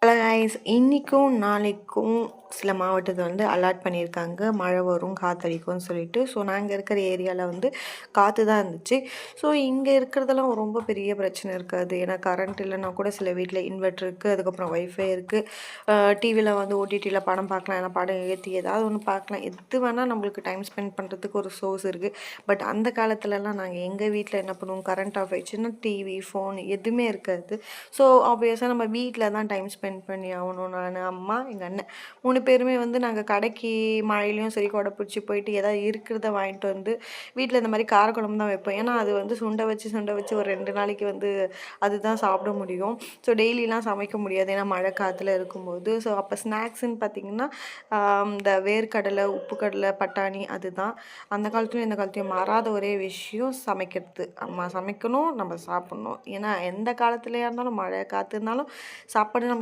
Hello guys, இன்றைக்கும் நாளைக்கும் சில மாவட்டத்தை வந்து அலாட் பண்ணியிருக்காங்க. மழை வரும், காற்றடிக்கும்னு சொல்லிட்டு. ஸோ நாங்கள் இருக்கிற ஏரியாவில் வந்து காற்று தான் இருந்துச்சு. ஸோ இங்கே இருக்கிறதெல்லாம் ரொம்ப பெரிய பிரச்சனை இருக்காது. ஏன்னா கரண்ட் இல்லைன்னா கூட சில வீட்டில் இன்வெர்ட்ரு இருக்குது, அதுக்கப்புறம் வைஃபை இருக்குது. டிவியில் வந்து ஓடிடியில் படம் பார்க்கலாம், ஏன்னா படம் ஏற்றி ஏதாவது ஒன்று பார்க்கலாம். எது வேணால் நம்மளுக்கு டைம் ஸ்பெண்ட் பண்ணுறதுக்கு ஒரு சோர்ஸ் இருக்குது. பட் அந்த காலத்துலலாம் நாங்கள் எங்கள் வீட்டில் என்ன பண்ணுவோம், கரண்ட் ஆஃப் ஆயிடுச்சுன்னா டிவி, ஃபோன் எதுவுமே இருக்காது. ஸோ ஆப்வியஸாக நம்ம வீட்டில் தான் டைம் ஸ்பெண்ட் பண்ணி ஆகணும். நான், அம்மா, எங்கள் அண்ணன் 3 பேருமே வந்து நாங்கள் கடைக்கு மழையிலையும் சரி கொடை பிடிச்சி போயிட்டு ஏதாவது இருக்கிறத வாங்கிட்டு வந்து வீட்டில் இந்த மாதிரி காரக்குழம்பு தான் வைப்போம். ஏன்னா அது வந்து சுண்டை வச்சு ஒரு 2 நாளைக்கு வந்து அதுதான் சாப்பிட முடியும். ஸோ டெய்லிலாம் சமைக்க முடியாது, ஏன்னா மழை காற்றுல இருக்கும்போது. ஸோ அப்போ ஸ்நாக்ஸுன்னு பார்த்திங்கன்னா இந்த வேர்க்கடலை, உப்பு கடலை, பட்டாணி, அதுதான் அந்த காலத்துலையும் இந்த காலத்துலையும் மாறாத ஒரே விஷயம் சமைக்கிறது. அம்மா சமைக்கணும், நம்ம சாப்பிட்ணும். ஏன்னா எந்த காலத்துலையா இருந்தாலும் மழை காற்று இருந்தாலும் சாப்பாடு நம்ம